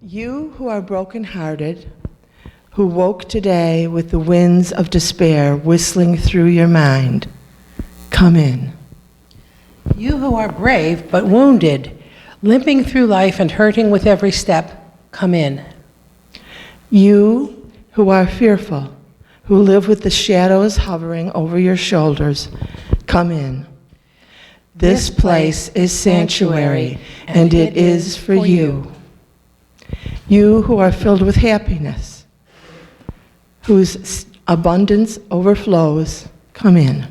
You who are brokenhearted, who woke today with the winds of despair whistling through your mind, come in. You who are brave but wounded, limping through life and hurting with every step, come in. You who are fearful, who live with the shadows hovering over your shoulders, come in. This place is sanctuary, and it is for you. You who are filled with happiness, whose abundance overflows, come in.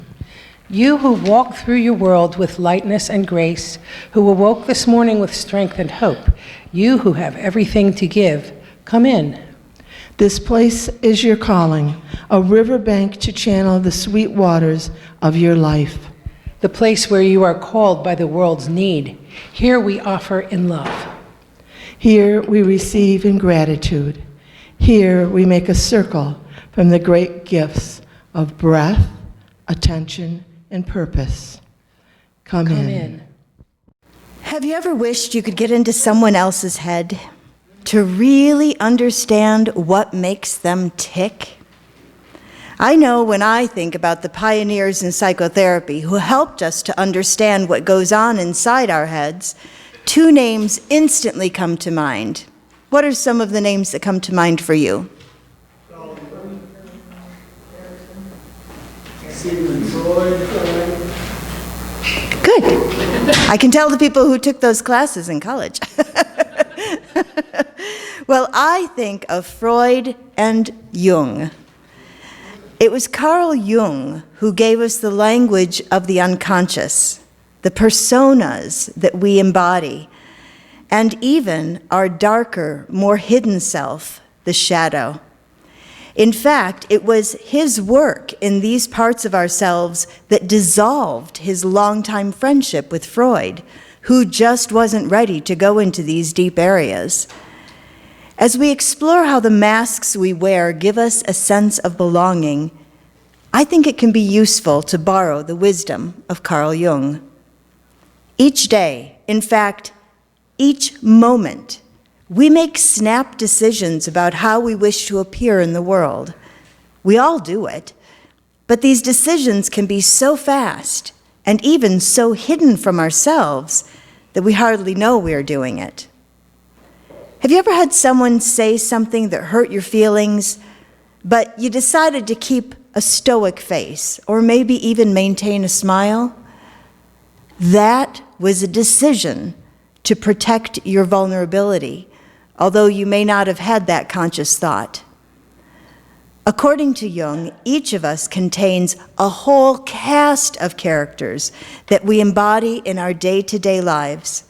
You who walk through your world with lightness and grace, who awoke this morning with strength and hope, you who have everything to give, come in. This place is your calling, a riverbank to channel the sweet waters of your life. The place where you are called by the world's need. Here we offer in love. Here we receive in gratitude. Here we make a circle from the great gifts of breath, attention, and purpose. Come in. Have you ever wished you could get into someone else's head to really understand what makes them tick? I know when I think about the pioneers in psychotherapy who helped us to understand what goes on inside our heads, two names instantly come to mind. What are some of the names that come to mind for you? Good. I can tell the people who took those classes in college. Well, I think of Freud and Jung. It was Carl Jung who gave us the language of the unconscious, the personas that we embody, and even our darker, more hidden self, the shadow. In fact, it was his work in these parts of ourselves that dissolved his longtime friendship with Freud, who just wasn't ready to go into these deep areas. As we explore how the masks we wear give us a sense of belonging, I think it can be useful to borrow the wisdom of Carl Jung. Each day, in fact, each moment, we make snap decisions about how we wish to appear in the world. We all do it, but these decisions can be so fast and even so hidden from ourselves that we hardly know we are doing it. Have you ever had someone say something that hurt your feelings, but you decided to keep a stoic face or maybe even maintain a smile? That was a decision to protect your vulnerability, although you may not have had that conscious thought. According to Jung, each of us contains a whole cast of characters that we embody in our day-to-day lives,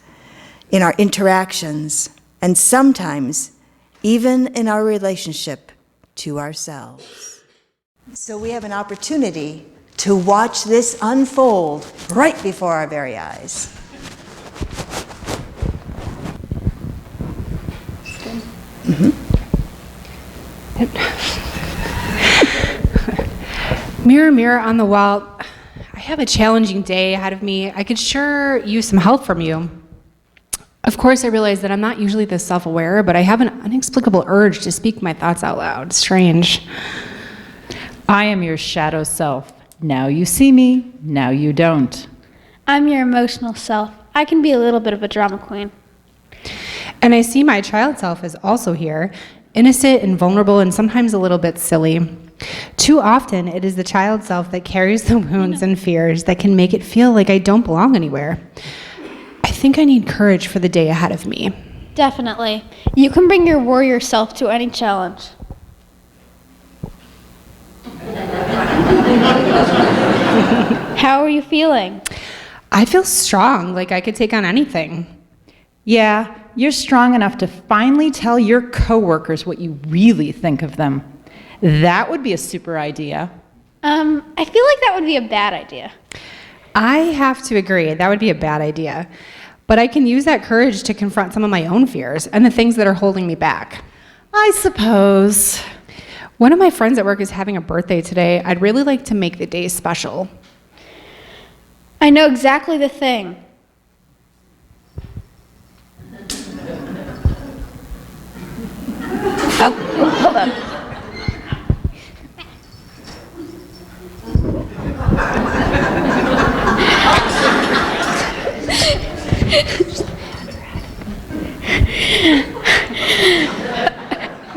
in our interactions, and sometimes even in our relationship to ourselves. So we have an opportunity to watch this unfold right before our very eyes. Mirror, mirror on the wall, I have a challenging day ahead of me. I could sure use some help from you. Of course, I realize that I'm not usually this self-aware, but I have an inexplicable urge to speak my thoughts out loud. Strange. I am your shadow self. Now you see me, now you don't. I'm your emotional self. I can be a little bit of a drama queen. And I see my child self is also here, innocent and vulnerable and sometimes a little bit silly. Too often, it is the child self that carries the wounds and fears that can make it feel like I don't belong anywhere. I think I need courage for the day ahead of me. Definitely. You can bring your warrior self to any challenge. How are you feeling? I feel strong, like I could take on anything. Yeah, you're strong enough to finally tell your coworkers what you really think of them. That would be a super idea. I feel like that would be a bad idea. I have to agree, that would be a bad idea. But I can use that courage to confront some of my own fears and the things that are holding me back. I suppose. One of my friends at work is having a birthday today. I'd really like to make the day special. I know exactly the thing. hold on.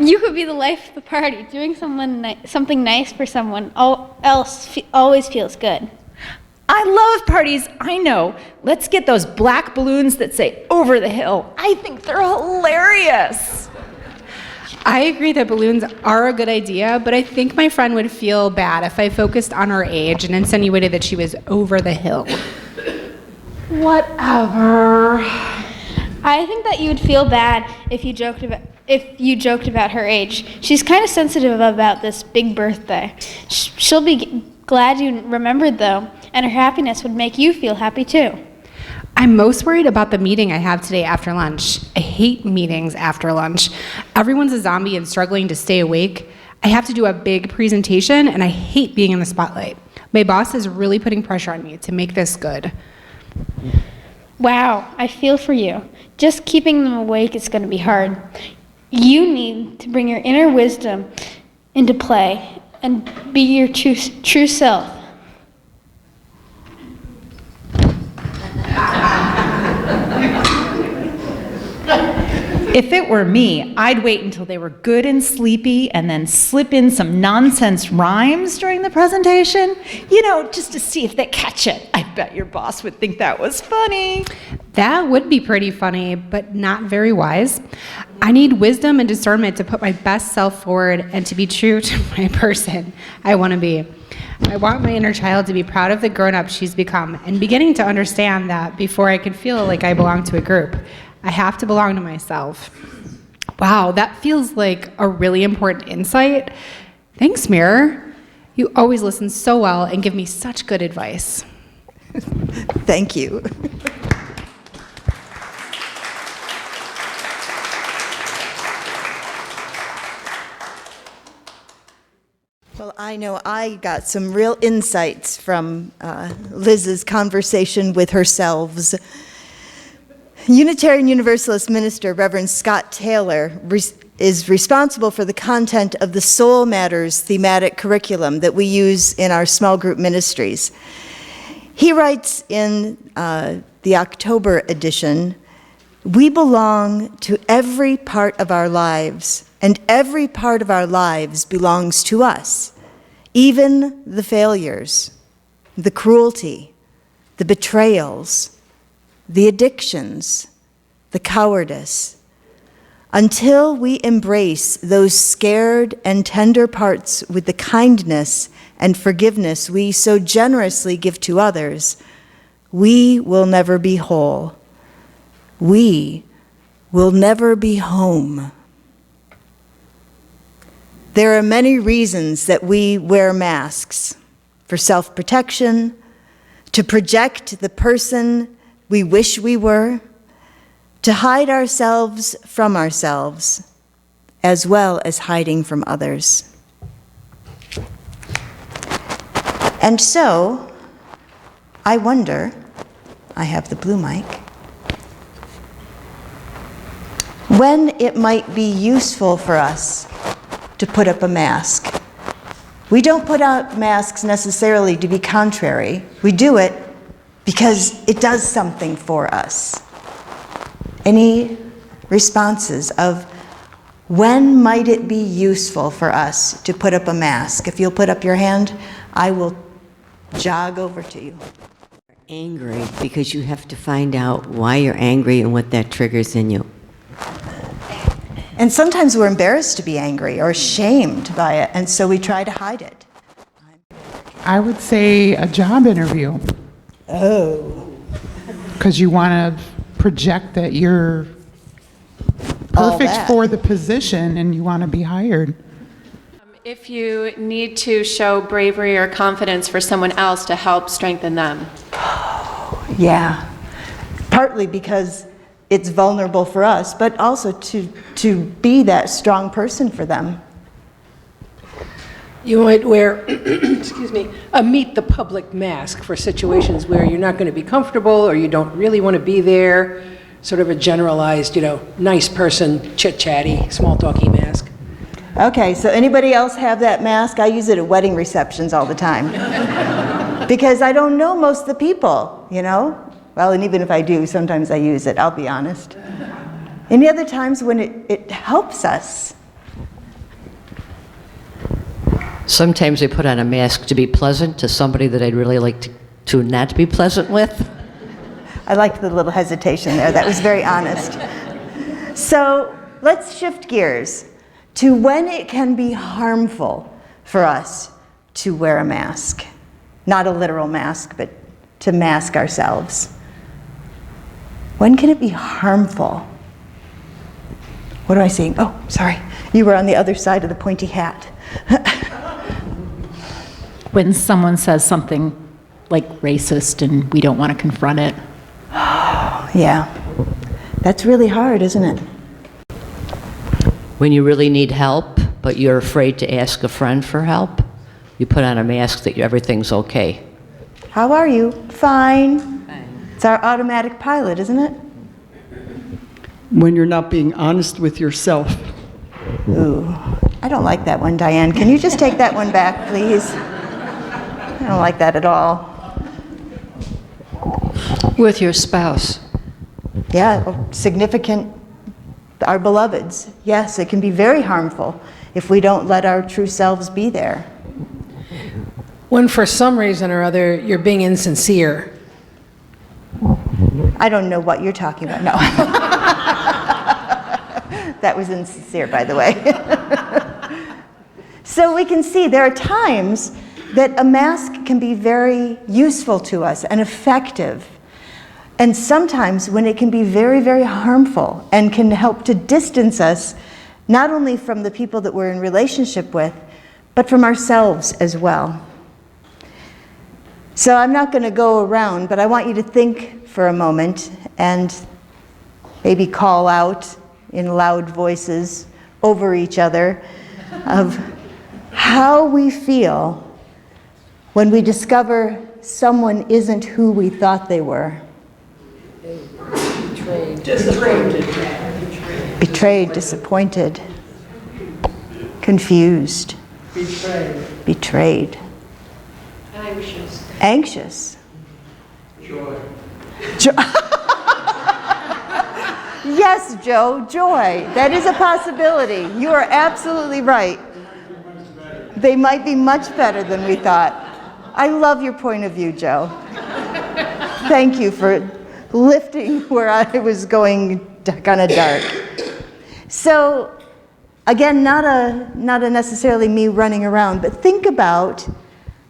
You could be the life of the party. Doing something nice for someone else always feels good. I love parties, I know. Let's get those black balloons that say "over the hill." I think they're hilarious. I agree that balloons are a good idea, but I think my friend would feel bad if I focused on her age and insinuated that she was over the hill. Whatever. I think that you would feel bad if you joked about her age. She's kind of sensitive about this big birthday. She'll be glad you remembered, though, and her happiness would make you feel happy, too. I'm most worried about the meeting I have today after lunch. I hate meetings after lunch. Everyone's a zombie and struggling to stay awake. I have to do a big presentation, and I hate being in the spotlight. My boss is really putting pressure on me to make this good. Wow, I feel for you. Just keeping them awake is going to be hard. You need to bring your inner wisdom into play and be your true self. If it were me, I'd wait until they were good and sleepy and then slip in some nonsense rhymes during the presentation, just to see if they catch it. I bet your boss would think that was funny. That would be pretty funny, but not very wise. I need wisdom and discernment to put my best self forward and to be true to my person I want to be. I want my inner child to be proud of the grown-up she's become and beginning to understand that before I can feel like I belong to a group, I have to belong to myself. Wow, that feels like a really important insight. Thanks, Mirror. You always listen so well and give me such good advice. Thank you. Well, I know I got some real insights from Liz's conversation with herselves. Unitarian Universalist minister Reverend Scott Taylor is responsible for the content of the Soul Matters thematic curriculum that we use in our small group ministries. He writes in the October edition, "We belong to every part of our lives, and every part of our lives belongs to us, even the failures, the cruelty, the betrayals, the addictions, the cowardice. Until we embrace those scared and tender parts with the kindness and forgiveness we so generously give to others, we will never be whole. We will never be home." There are many reasons that we wear masks: for self-protection, to project the person we wish we were, to hide ourselves from ourselves, as well as hiding from others. And so, I wonder, I have the blue mic, when it might be useful for us to put up a mask. We don't put up masks necessarily to be contrary. We do it because it does something for us. Any responses of when might it be useful for us to put up a mask? If you'll put up your hand, I will jog over to you. Angry, because you have to find out why you're angry and what that triggers in you. And sometimes we're embarrassed to be angry or ashamed by it, and so we try to hide it. I would say a job interview. Oh. Because you want to project that you're perfect for the position and you want to be hired. If you need to show bravery or confidence for someone else to help strengthen them. Yeah. Partly because it's vulnerable for us, but also to be that strong person for them. You might wear, excuse me, a meet the public mask for situations where you're not going to be comfortable or you don't really want to be there. Sort of a generalized, nice person, chit-chatty, small-talky mask. Okay, so anybody else have that mask? I use it at wedding receptions all the time. Because I don't know most of the people, you know? Well, and even if I do, sometimes I use it, I'll be honest. Any other times when it helps us? Sometimes I put on a mask to be pleasant to somebody that I'd really like to not be pleasant with. I liked the little hesitation there. That was very honest. So let's shift gears to when it can be harmful for us to wear a mask. Not a literal mask, but to mask ourselves. When can it be harmful? What am I seeing? Oh, sorry. You were on the other side of the pointy hat. When someone says something like racist and we don't want to confront it. Yeah. That's really hard, isn't it? When you really need help, but you're afraid to ask a friend for help, you put on a mask that everything's okay. How are you? Fine. It's our automatic pilot, isn't it? When you're not being honest with yourself. Ooh, I don't like that one, Diane. Can you just take that one back, please? I don't like that at all. With your spouse. Yeah, significant, our beloveds. Yes, it can be very harmful if we don't let our true selves be there. When for some reason or other you're being insincere. I don't know what you're talking about. No. That was insincere, by the way. So we can see there are times that a mask can be very useful to us and effective. And sometimes when it can be very, very harmful and can help to distance us, not only from the people that we're in relationship with, but from ourselves as well. So I'm not going to go around, but I want you to think for a moment and maybe call out in loud voices over each other of how we feel when we discover someone isn't who we thought they were. Betrayed, disappointed, confused, betrayed. Anxious. Joy. Yes, Joe, joy. That is a possibility. You are absolutely right. They might be much better than we thought. I love your point of view, Joe. Thank you for lifting where I was going kind of dark. So, again, not a necessarily me running around, but think about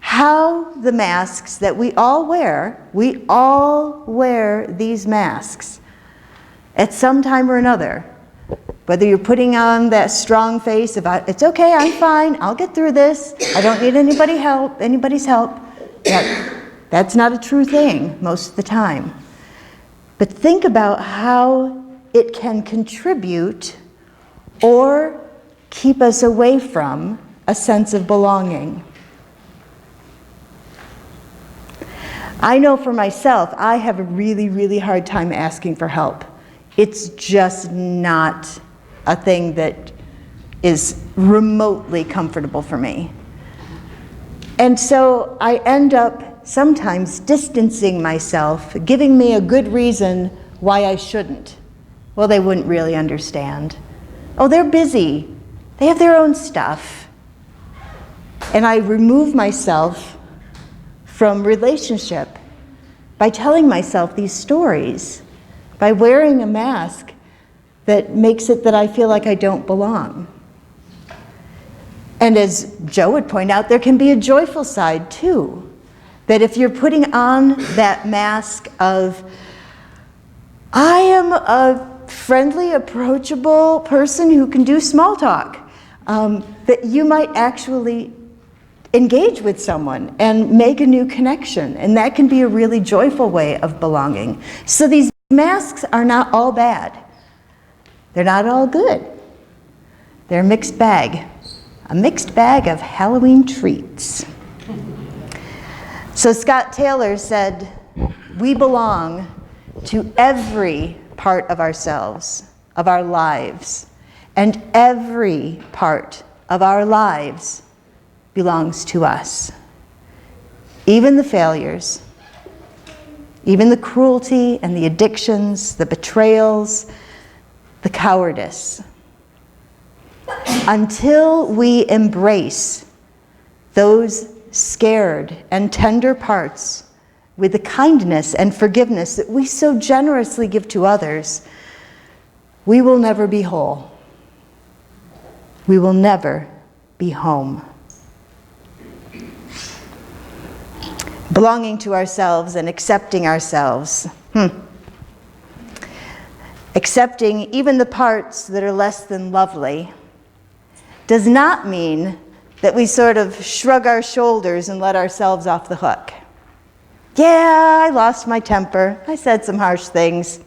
how the masks that we all wear these masks at some time or another. Whether you're putting on that strong face about, it's okay, I'm fine, I'll get through this, I don't need anybody's help. That's not a true thing most of the time. But think about how it can contribute or keep us away from a sense of belonging. I know for myself, I have a really, really hard time asking for help. It's just not a thing that is remotely comfortable for me. And so I end up sometimes distancing myself, giving me a good reason why I shouldn't. Well, they wouldn't really understand. Oh, they're busy. They have their own stuff. And I remove myself from relationship by telling myself these stories, by wearing a mask that makes it that I feel like I don't belong. And as Joe would point out, there can be a joyful side too. That if you're putting on that mask of, I am a friendly, approachable person who can do small talk, that you might actually engage with someone and make a new connection. And that can be a really joyful way of belonging. So these masks are not all bad. They're not all good. They're a mixed bag. A mixed bag of Halloween treats. So Scott Taylor said, we belong to every part of ourselves, of our lives, and every part of our lives belongs to us. Even the failures, even the cruelty and the addictions, the betrayals, the cowardice. Until we embrace those scared and tender parts with the kindness and forgiveness that we so generously give to others, we will never be whole. We will never be home. Belonging to ourselves and accepting ourselves. Accepting even the parts that are less than lovely does not mean that we sort of shrug our shoulders and let ourselves off the hook. Yeah, I lost my temper. I said some harsh things.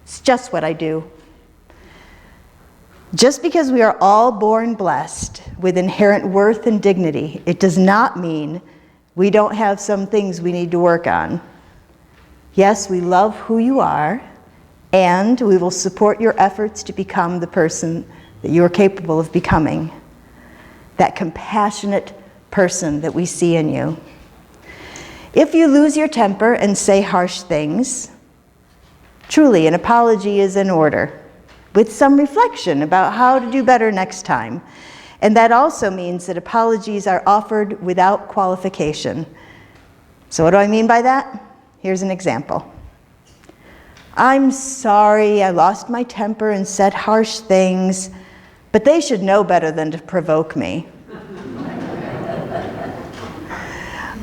It's just what I do. Just because we are all born blessed with inherent worth and dignity, it does not mean we don't have some things we need to work on. Yes, we love who you are, and we will support your efforts to become the person that you are capable of becoming, that compassionate person that we see in you. If you lose your temper and say harsh things, truly an apology is in order, with some reflection about how to do better next time. And that also means that apologies are offered without qualification. So what do I mean by that? Here's an example. I'm sorry I lost my temper and said harsh things, but they should know better than to provoke me.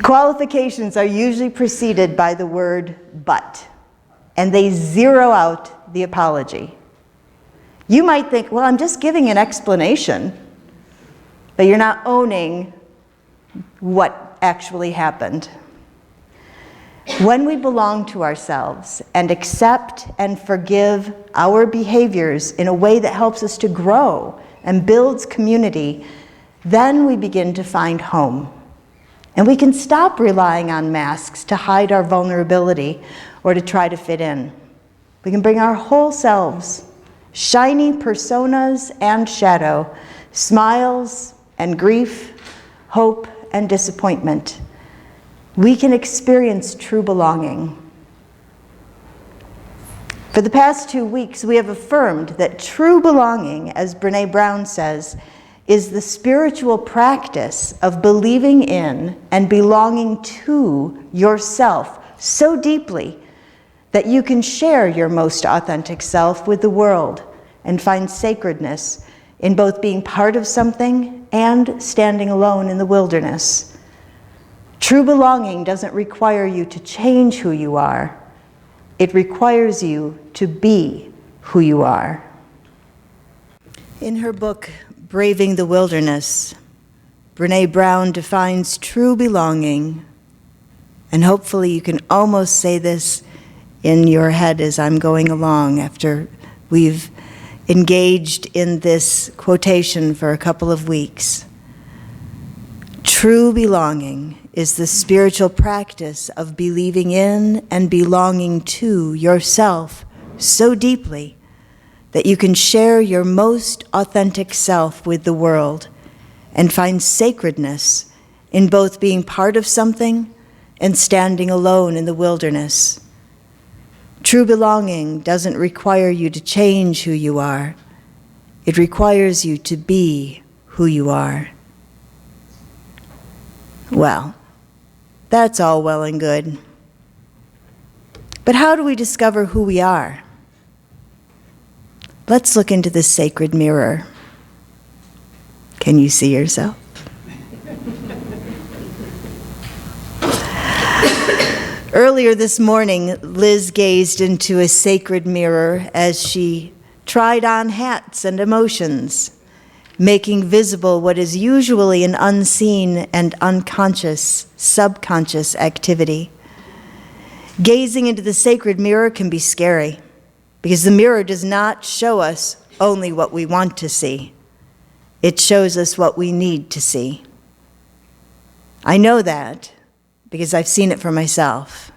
Qualifications are usually preceded by the word but, and they zero out the apology. You might think, well, I'm just giving an explanation, but you're not owning what actually happened. When we belong to ourselves and accept and forgive our behaviors in a way that helps us to grow and builds community, then we begin to find home. And we can stop relying on masks to hide our vulnerability or to try to fit in. We can bring our whole selves, shiny personas and shadow, smiles and grief, hope and disappointment. We can experience true belonging. For the past 2 weeks, we have affirmed that true belonging, as Brené Brown says, is the spiritual practice of believing in and belonging to yourself so deeply that you can share your most authentic self with the world and find sacredness in both being part of something and standing alone in the wilderness. True belonging doesn't require you to change who you are. It requires you to be who you are. In her book, Braving the Wilderness, Brené Brown defines true belonging, and hopefully you can almost say this in your head as I'm going along after we've engaged in this quotation for a couple of weeks. True belonging is the spiritual practice of believing in and belonging to yourself so deeply that you can share your most authentic self with the world and find sacredness in both being part of something and standing alone in the wilderness. True belonging doesn't require you to change who you are. It requires you to be who you are. Well, that's all well and good. But how do we discover who we are? Let's look into the sacred mirror. Can you see yourself? Earlier this morning, Liz gazed into a sacred mirror as she tried on hats and emotions, making visible what is usually an unseen and unconscious, subconscious activity. Gazing into the sacred mirror can be scary, because the mirror does not show us only what we want to see. It shows us what we need to see. I know that because I've seen it for myself.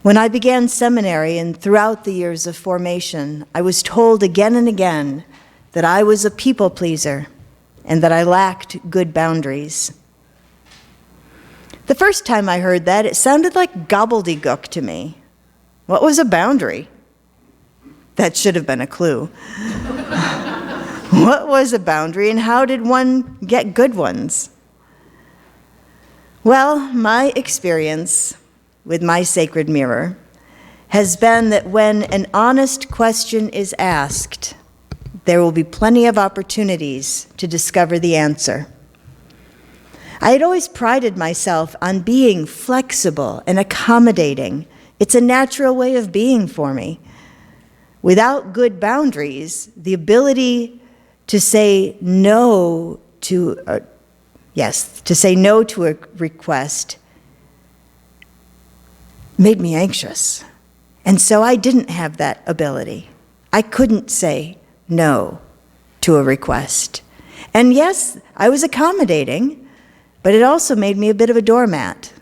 When I began seminary and throughout the years of formation, I was told again and again that I was a people pleaser and that I lacked good boundaries. The first time I heard that, it sounded like gobbledygook to me. What was a boundary? That should have been a clue. What was a boundary, and how did one get good ones? Well, my experience with my sacred mirror has been that when an honest question is asked, there will be plenty of opportunities to discover the answer. I had always prided myself on being flexible and accommodating. It's a natural way of being for me. Without good boundaries, the ability to say no to a request made me anxious. And so I didn't have that ability. I couldn't say no to a request. And yes, I was accommodating, but it also made me a bit of a doormat.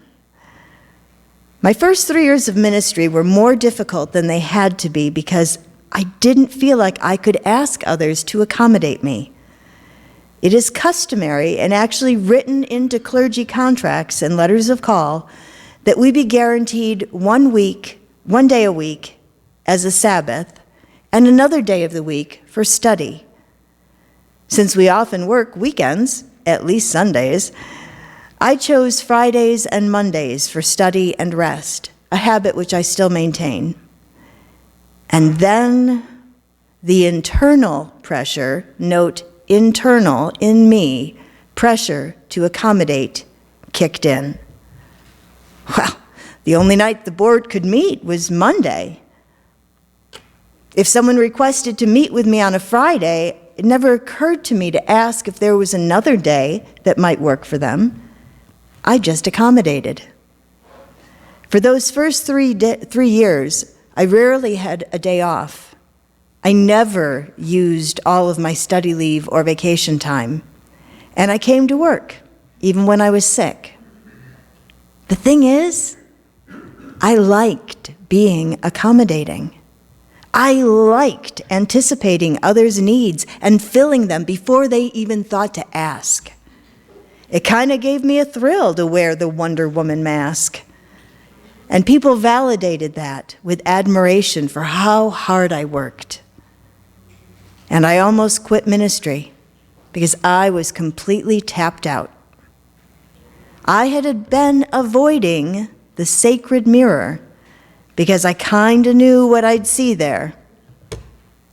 My first 3 years of ministry were more difficult than they had to be because I didn't feel like I could ask others to accommodate me. It is customary and actually written into clergy contracts and letters of call that we be guaranteed 1 day a week as a Sabbath and another day of the week for study. Since we often work weekends, at least Sundays, I chose Fridays and Mondays for study and rest, a habit which I still maintain. And then the internal pressure, note internal in me, pressure to accommodate kicked in. Well, the only night the board could meet was Monday. If someone requested to meet with me on a Friday, it never occurred to me to ask if there was another day that might work for them. I just accommodated. For those first 3 years, I rarely had a day off. I never used all of my study leave or vacation time, and I came to work, even when I was sick. The thing is, I liked being accommodating. I liked anticipating others' needs and filling them before they even thought to ask. It kind of gave me a thrill to wear the Wonder Woman mask. And people validated that with admiration for how hard I worked. And I almost quit ministry because I was completely tapped out. I had been avoiding the sacred mirror because I kind of knew what I'd see there.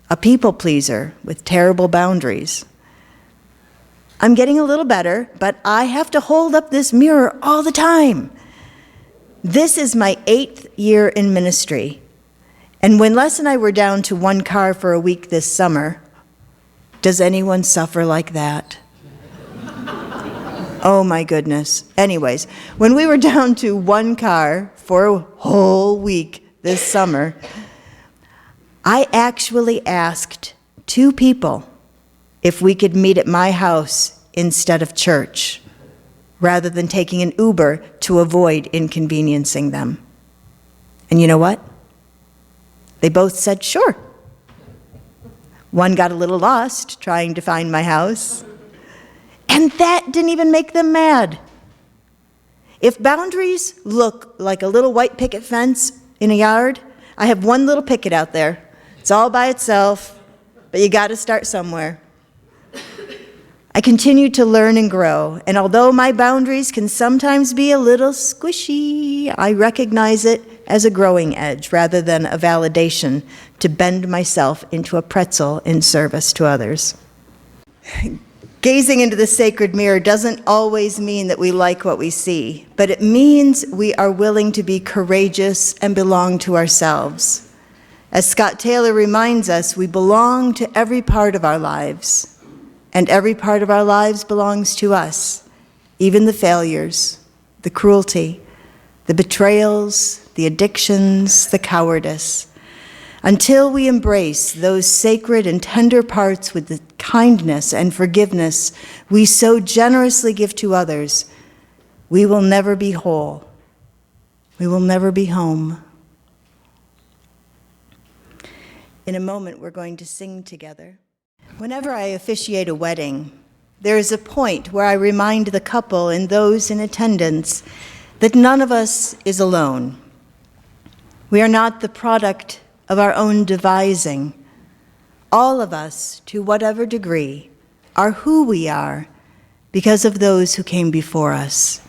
A people pleaser with terrible boundaries. I'm getting a little better, but I have to hold up this mirror all the time. This is my 8th year in ministry. And when Les and I were down to 1 car for a week this summer, does anyone suffer like that? Oh my goodness. Anyways, when we were down to 1 car for a whole week this summer, I actually asked 2 people if we could meet at my house instead of church, rather than taking an Uber to avoid inconveniencing them. And you know what? They both said sure. One got a little lost trying to find my house, and that didn't even make them mad. If boundaries look like a little white picket fence in a yard, I have 1 little picket out there. It's all by itself, but you got to start somewhere. I continue to learn and grow, and although my boundaries can sometimes be a little squishy, I recognize it as a growing edge rather than a validation to bend myself into a pretzel in service to others. Gazing into the sacred mirror doesn't always mean that we like what we see, but it means we are willing to be courageous and belong to ourselves. As Scott Taylor reminds us, we belong to every part of our lives. And every part of our lives belongs to us, even the failures, the cruelty, the betrayals, the addictions, the cowardice. Until we embrace those sacred and tender parts with the kindness and forgiveness we so generously give to others, we will never be whole. We will never be home. In a moment, we're going to sing together. Whenever I officiate a wedding, there is a point where I remind the couple and those in attendance that none of us is alone. We are not the product of our own devising. All of us, to whatever degree, are who we are because of those who came before us.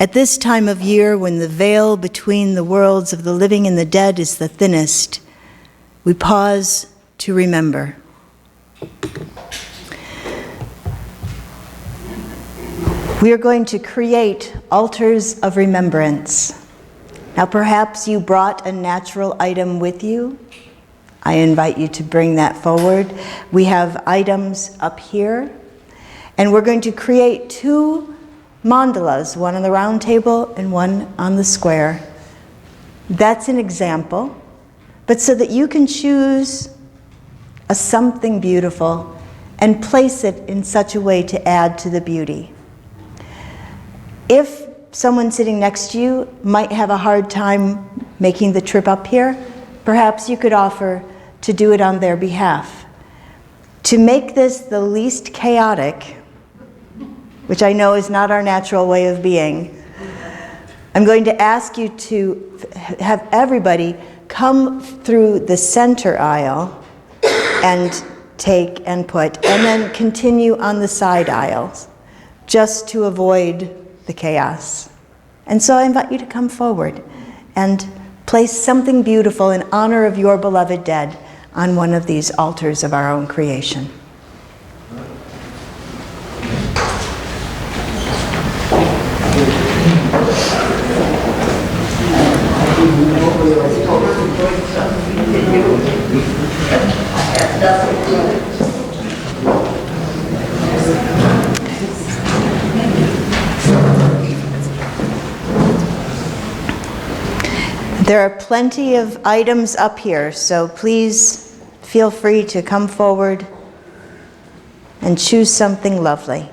At this time of year, when the veil between the worlds of the living and the dead is the thinnest, we pause to remember. We are going to create altars of remembrance. Now, perhaps you brought a natural item with you. I invite you to bring that forward. We have items up here, and we're going to create 2 mandalas, one on the round table and one on the square. That's an example, but so that you can choose a something beautiful and place it in such a way to add to the beauty. If someone sitting next to you might have a hard time making the trip up here, perhaps you could offer to do it on their behalf. To make this the least chaotic, which I know is not our natural way of being, I'm going to ask you to have everybody come through the center aisle and take and put, and then continue on the side aisles, just to avoid the chaos. And so I invite you to come forward and place something beautiful in honor of your beloved dead on one of these altars of our own creation. There are plenty of items up here, so please feel free to come forward and choose something lovely.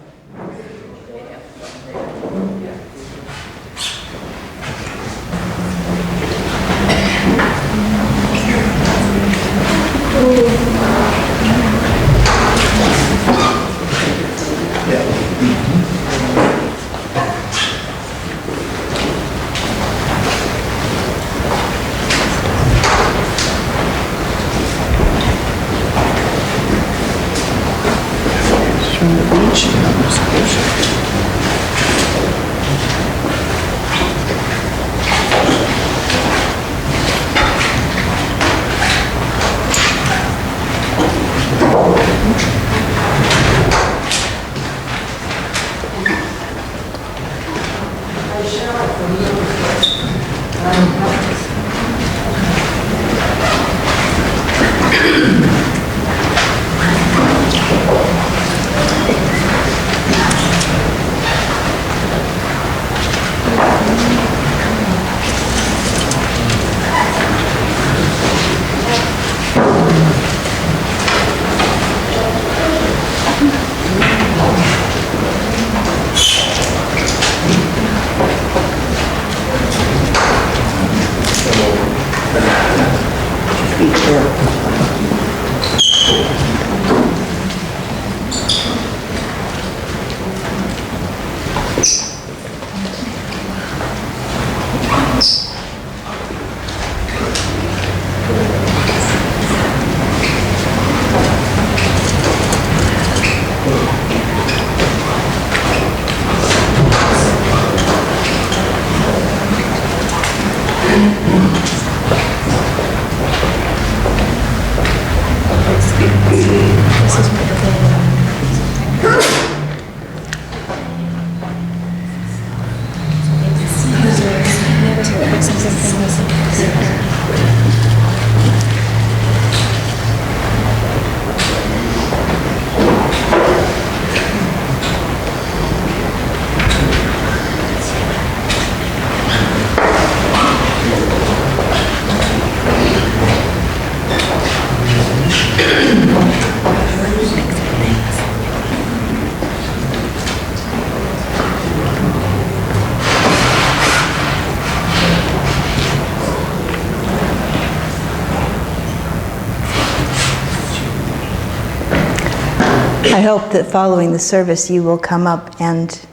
I hope that following the service you will come up and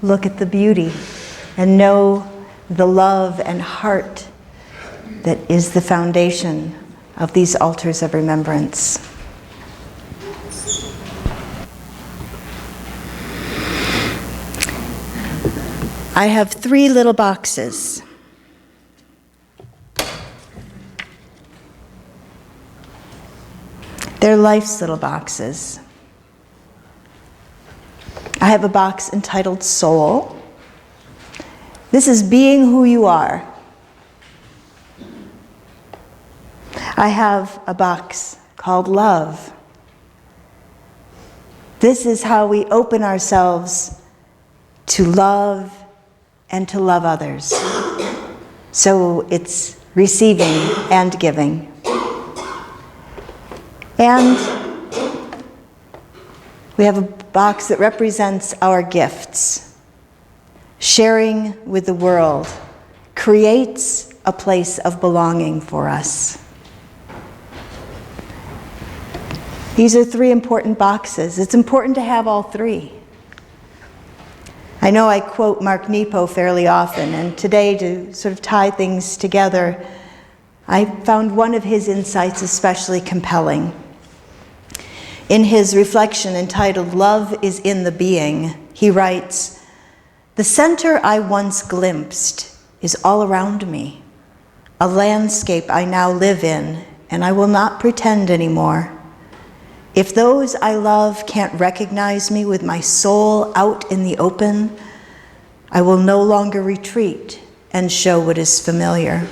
look at the beauty and know the love and heart that is the foundation of these altars of remembrance. I have 3 little boxes. They're life's little boxes. I have a box entitled Soul. This is being who you are. I have a box called Love. This is how we open ourselves to love and to love others. So it's receiving and giving. And we have a box that represents our gifts. Sharing with the world creates a place of belonging for us. These are 3 important boxes. It's important to have all 3. I know I quote Mark Nepo fairly often, and today, to sort of tie things together, I found one of his insights especially compelling. In his reflection entitled "Love is in the Being," he writes, "The center I once glimpsed is all around me, a landscape I now live in, and I will not pretend anymore. If those I love can't recognize me with my soul out in the open, I will no longer retreat and show what is familiar."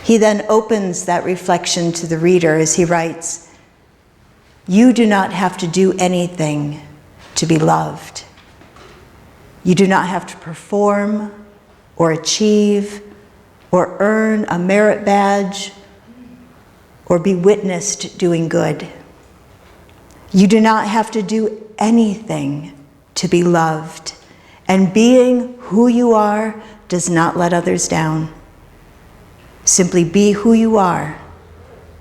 He then opens that reflection to the reader as he writes, "You do not have to do anything to be loved. You do not have to perform or achieve or earn a merit badge or be witnessed doing good. You do not have to do anything to be loved, and being who you are does not let others down. Simply be who you are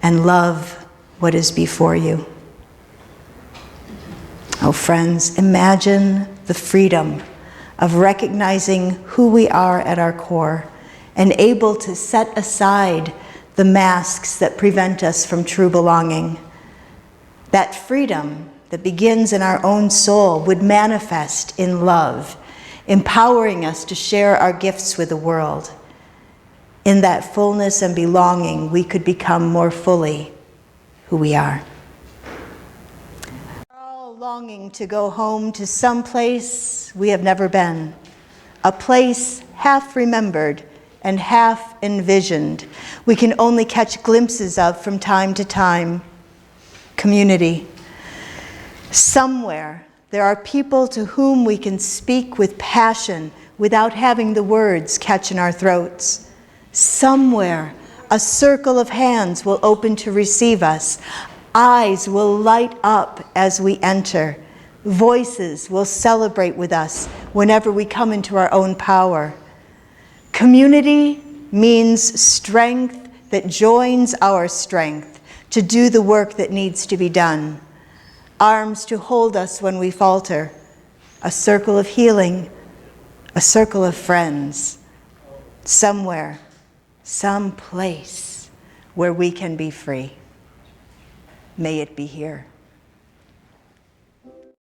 and love what is before you." Oh, friends, imagine the freedom of recognizing who we are at our core and able to set aside the masks that prevent us from true belonging. That freedom that begins in our own soul would manifest in love, empowering us to share our gifts with the world. In that fullness and belonging, we could become more fully who we are. We're all longing to go home to some place we have never been, a place half remembered and half envisioned, we can only catch glimpses of from time to time. Community. Somewhere there are people to whom we can speak with passion without having the words catch in our throats. Somewhere a circle of hands will open to receive us. Eyes will light up as we enter. Voices will celebrate with us whenever we come into our own power. Community means strength that joins our strength to do the work that needs to be done. Arms to hold us when we falter. A circle of healing. A circle of friends. Somewhere, some place where we can be free. May it be here.